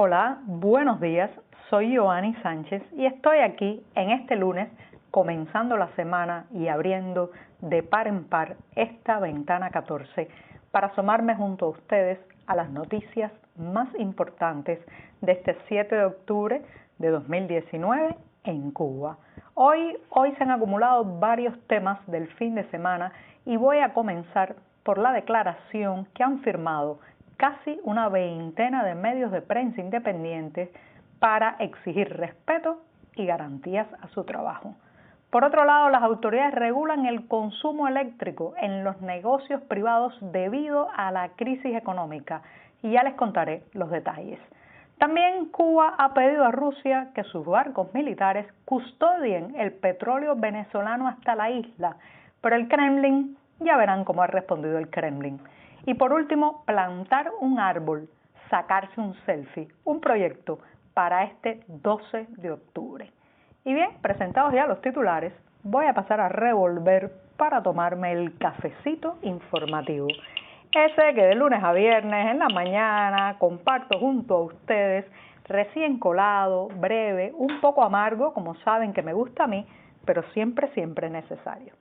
Hola, buenos días, soy Joanny Sánchez y estoy aquí en este lunes comenzando la semana y abriendo de par en par esta ventana 14 para asomarme junto a ustedes a las noticias más importantes de este 7 de octubre de 2019 en Cuba. Hoy se han acumulado varios temas del fin de semana y voy a comenzar por la declaración que han firmado casi una veintena de medios de prensa independientes para exigir respeto y garantías a su trabajo. Por otro lado, las autoridades regulan el consumo eléctrico en los negocios privados debido a la crisis económica y ya les contaré los detalles. También Cuba ha pedido a Rusia que sus barcos militares custodien el petróleo venezolano hasta la isla, pero el Kremlin, ya verán cómo ha respondido el Kremlin. Y por último, plantar un árbol, sacarse un selfie, un proyecto para este 12 de octubre. Y bien, presentados ya los titulares, voy a pasar a revolver para tomarme el cafecito informativo. Ese que de lunes a viernes en la mañana comparto junto a ustedes, recién colado, breve, un poco amargo, como saben que me gusta a mí, pero siempre necesario.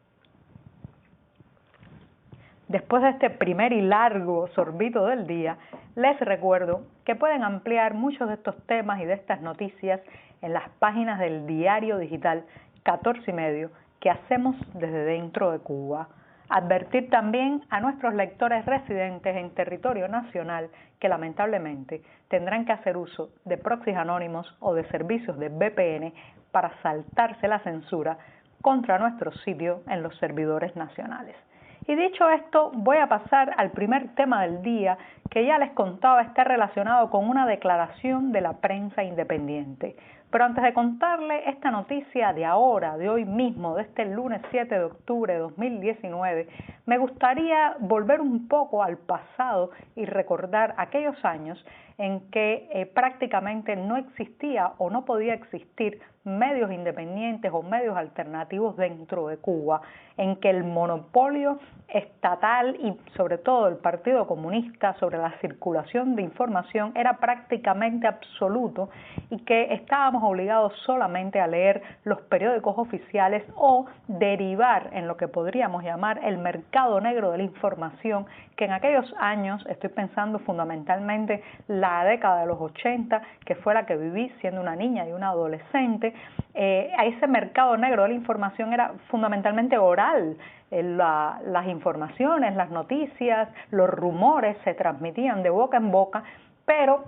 Después de este primer y largo sorbito del día, les recuerdo que pueden ampliar muchos de estos temas y de estas noticias en las páginas del diario digital 14 y medio que hacemos desde dentro de Cuba. Advertir también a nuestros lectores residentes en territorio nacional que lamentablemente tendrán que hacer uso de proxies anónimos o de servicios de VPN para saltarse la censura contra nuestro sitio en los servidores nacionales. Y dicho esto, voy a pasar al primer tema del día que ya les contaba está relacionado con una declaración de la prensa independiente. Pero antes de contarle esta noticia de ahora, de hoy mismo, de este lunes 7 de octubre de 2019, me gustaría volver un poco al pasado y recordar aquellos años en que prácticamente no existía o no podía existir medios independientes o medios alternativos dentro de Cuba, en que el monopolio estatal y sobre todo el Partido Comunista sobre la circulación de información era prácticamente absoluto y que estábamos obligados solamente a leer los periódicos oficiales o derivar en lo que podríamos llamar el mercado negro de la información, que en aquellos años, estoy pensando fundamentalmente la década de los 80, que fue la que viví siendo una niña y una adolescente, a ese mercado negro de la información era fundamentalmente oral. Las informaciones, las noticias, los rumores se transmitían de boca en boca, pero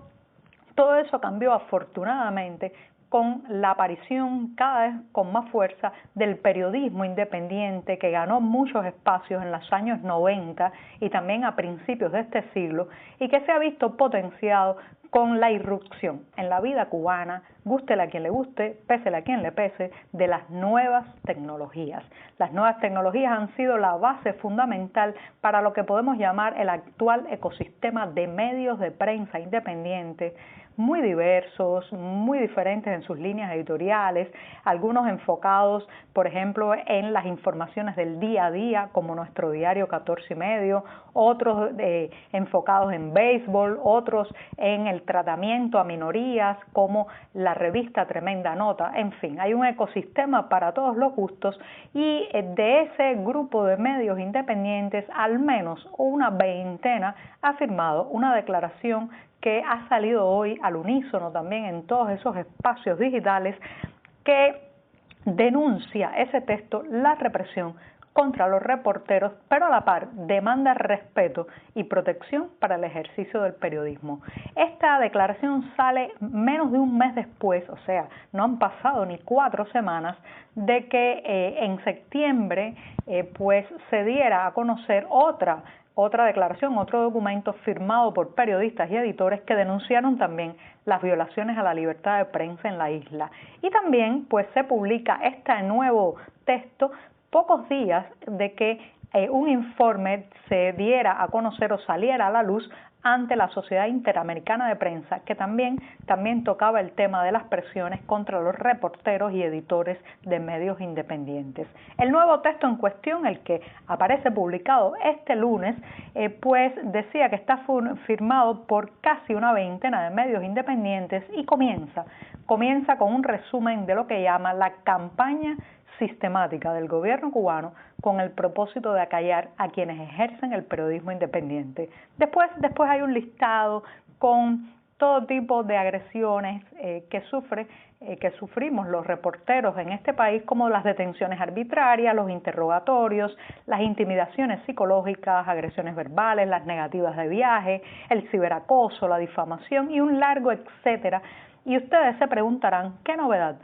todo eso cambió afortunadamente con la aparición cada vez con más fuerza del periodismo independiente que ganó muchos espacios en los años 90 y también a principios de este siglo y que se ha visto potenciado con la irrupción en la vida cubana, gústele a quien le guste, pésele a quien le pese, de las nuevas tecnologías. Las nuevas tecnologías han sido la base fundamental para lo que podemos llamar el actual ecosistema de medios de prensa independientes, muy diversos, muy diferentes en sus líneas editoriales, algunos enfocados, por ejemplo, en las informaciones del día a día, como nuestro diario 14 y medio, otros enfocados en béisbol, otros en el tratamiento a minorías, como la revista Tremenda Nota. En fin, hay un ecosistema para todos los gustos y de ese grupo de medios independientes, al menos una veintena ha firmado una declaración que ha salido hoy al unísono también en todos esos espacios digitales que denuncia ese texto la represión contra los reporteros, pero a la par demanda respeto y protección para el ejercicio del periodismo. Esta declaración sale menos de un mes después, o sea, no han pasado ni 4 semanas, de que en septiembre pues se diera a conocer otra declaración, otro documento firmado por periodistas y editores que denunciaron también las violaciones a la libertad de prensa en la isla. Y también pues se publica este nuevo texto pocos días de que un informe se diera a conocer o saliera a la luz ante la Sociedad Interamericana de Prensa, que también tocaba el tema de las presiones contra los reporteros y editores de medios independientes. El nuevo texto en cuestión, el que aparece publicado este lunes, pues decía que está firmado por casi una veintena de medios independientes y comienza con un resumen de lo que llama la campaña sistemática del gobierno cubano con el propósito de acallar a quienes ejercen el periodismo independiente. Después hay un listado con todo tipo de agresiones que sufrimos los reporteros en este país, como las detenciones arbitrarias, los interrogatorios, las intimidaciones psicológicas, agresiones verbales, las negativas de viaje, el ciberacoso, la difamación y un largo etcétera. Y ustedes se preguntarán, ¿qué novedad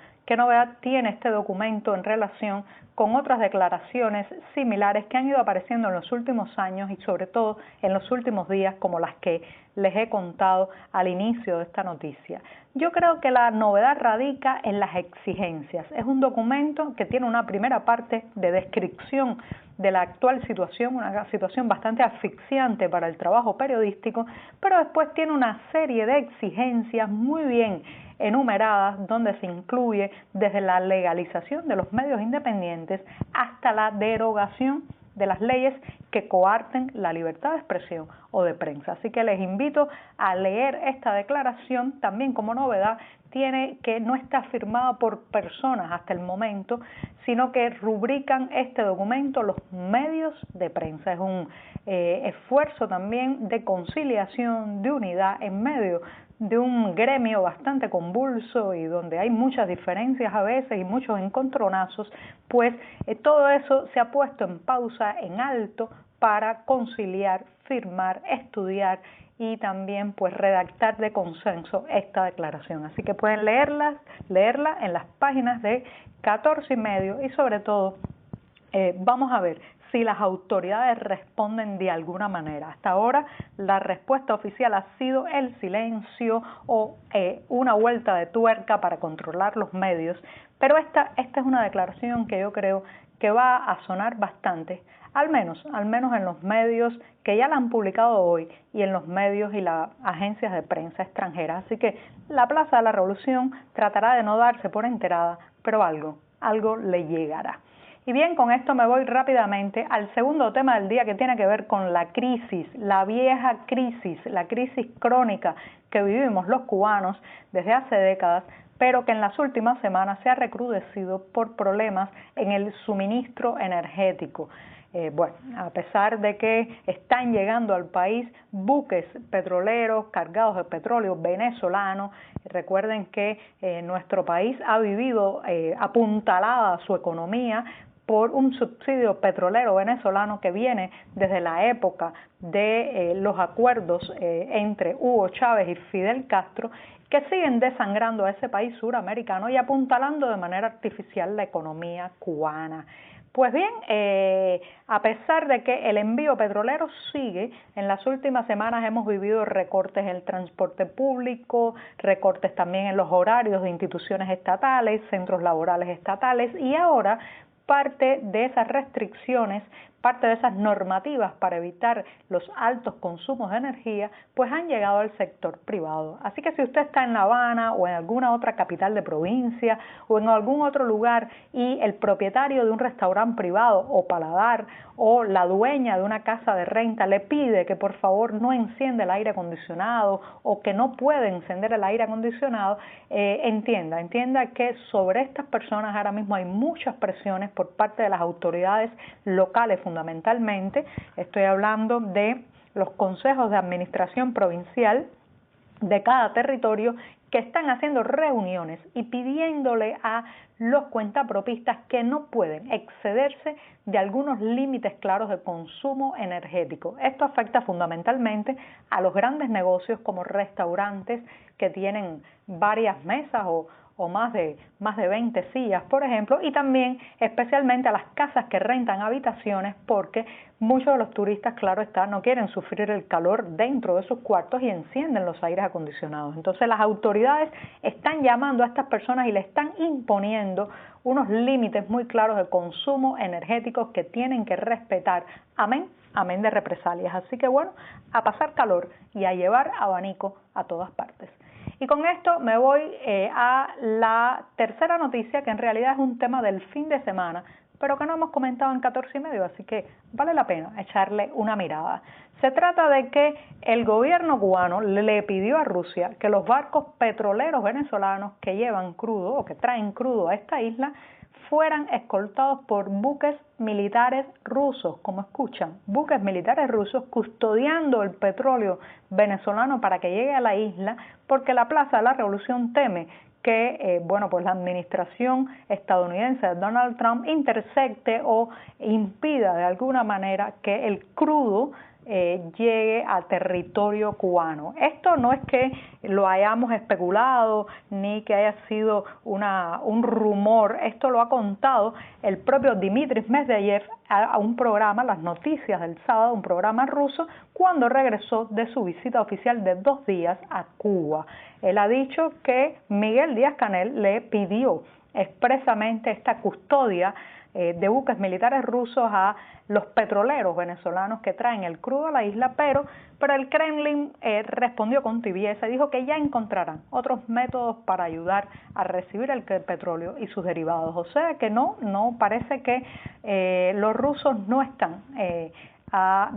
tiene este documento en relación con otras declaraciones similares que han ido apareciendo en los últimos años y sobre todo en los últimos días, como las que les he contado al inicio de esta noticia? Yo creo que la novedad radica en las exigencias. Es un documento que tiene una primera parte de descripción de la actual situación, una situación bastante asfixiante para el trabajo periodístico, pero después tiene una serie de exigencias muy bien enumeradas, donde se incluye desde la legalización de los medios independientes hasta la derogación de las leyes que coarten la libertad de expresión o de prensa. Así que les invito a leer esta declaración. También, como novedad, tiene que no está firmada por personas hasta el momento, sino que rubrican este documento los medios de prensa. Es un esfuerzo también de conciliación, de unidad en medio de un gremio bastante convulso y donde hay muchas diferencias a veces y muchos encontronazos, pues todo eso se ha puesto en pausa, en alto, para conciliar, firmar, estudiar y también pues redactar de consenso esta declaración. Así que pueden leerla en las páginas de 14 y medio y sobre todo vamos a ver si las autoridades responden de alguna manera. Hasta ahora la respuesta oficial ha sido el silencio o una vuelta de tuerca para controlar los medios, pero esta es una declaración que yo creo que va a sonar bastante, al menos en los medios que ya la han publicado hoy y en los medios y las agencias de prensa extranjeras. Así que la Plaza de la Revolución tratará de no darse por enterada, pero algo le llegará. Y bien, con esto me voy rápidamente al segundo tema del día, que tiene que ver con la crisis, la vieja crisis, la crisis crónica que vivimos los cubanos desde hace décadas, pero que en las últimas semanas se ha recrudecido por problemas en el suministro energético. A pesar de que están llegando al país buques petroleros cargados de petróleo venezolano, recuerden que nuestro país ha vivido apuntalada su economía por un subsidio petrolero venezolano que viene desde la época de los acuerdos entre Hugo Chávez y Fidel Castro, que siguen desangrando a ese país suramericano y apuntalando de manera artificial la economía cubana. Pues bien, a pesar de que el envío petrolero sigue, en las últimas semanas hemos vivido recortes en el transporte público, recortes también en los horarios de instituciones estatales, centros laborales estatales, y ahora parte de esas restricciones, parte de esas normativas para evitar los altos consumos de energía, pues han llegado al sector privado. Así que si usted está en La Habana o en alguna otra capital de provincia o en algún otro lugar y el propietario de un restaurante privado o paladar o la dueña de una casa de renta le pide que por favor no encienda el aire acondicionado o que no puede encender el aire acondicionado, entienda que sobre estas personas ahora mismo hay muchas presiones por parte de las autoridades locales, fundamentalmente. Estoy hablando de los consejos de administración provincial de cada territorio, que están haciendo reuniones y pidiéndole a los cuentapropistas que no pueden excederse de algunos límites claros de consumo energético. Esto afecta fundamentalmente a los grandes negocios como restaurantes que tienen varias mesas o más de 20 sillas, por ejemplo, y también especialmente a las casas que rentan habitaciones, porque muchos de los turistas, claro está, no quieren sufrir el calor dentro de sus cuartos y encienden los aires acondicionados. Entonces las autoridades están llamando a estas personas y le están imponiendo unos límites muy claros de consumo energético que tienen que respetar, amén amén de represalias. Así que bueno, a pasar calor y a llevar abanico a todas partes. Y con esto me voy a la tercera noticia, que en realidad es un tema del fin de semana, pero que no hemos comentado en 14 y medio, así que vale la pena echarle una mirada. Se trata de que el gobierno cubano le pidió a Rusia que los barcos petroleros venezolanos que llevan crudo o que traen crudo a esta isla fueran escoltados por buques militares rusos, como escuchan, buques militares rusos custodiando el petróleo venezolano para que llegue a la isla, porque la Plaza de la Revolución teme que pues la administración estadounidense de Donald Trump intercepte o impida de alguna manera que el crudo llegue a territorio cubano. Esto no es que lo hayamos especulado ni que haya sido un rumor, esto lo ha contado el propio Dmitry Medvedev a un programa, Las Noticias del Sábado, un programa ruso, cuando regresó de su visita oficial de 2 días a Cuba. Él ha dicho que Miguel Díaz-Canel le pidió expresamente esta custodia de buques militares rusos a los petroleros venezolanos que traen el crudo a la isla, pero el Kremlin respondió con tibieza y dijo que ya encontrarán otros métodos para ayudar a recibir el petróleo y sus derivados. O sea que no parece que los rusos no están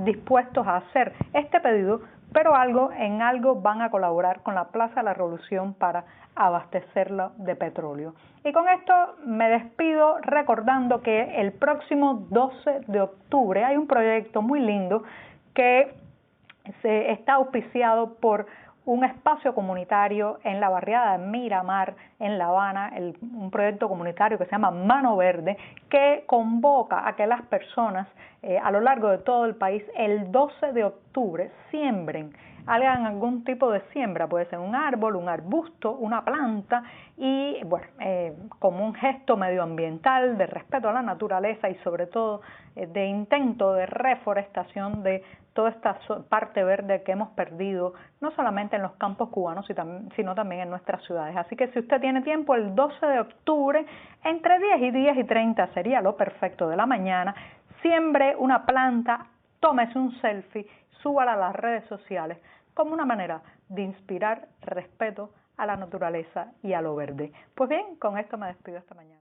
dispuestos a hacer este pedido, pero en algo van a colaborar con la Plaza de la Revolución para abastecerlo de petróleo. Y con esto me despido recordando que el próximo 12 de octubre hay un proyecto muy lindo que se está auspiciado por un espacio comunitario en la barriada de Miramar, en La Habana, un proyecto comunitario que se llama Mano Verde, que convoca a que las personas a lo largo de todo el país el 12 de octubre siembren, hagan algún tipo de siembra, puede ser un árbol, un arbusto, una planta, y bueno, como un gesto medioambiental de respeto a la naturaleza y sobre todo de intento de reforestación de toda esta parte verde que hemos perdido, no solamente en los campos cubanos, sino también en nuestras ciudades. Así que si usted tiene tiempo, el 12 de octubre, entre 10 y 10 y 30 sería lo perfecto de la mañana, siembre una planta, tómese un selfie, súbala a las redes sociales como una manera de inspirar respeto a la naturaleza y a lo verde. Pues bien, con esto me despido esta mañana.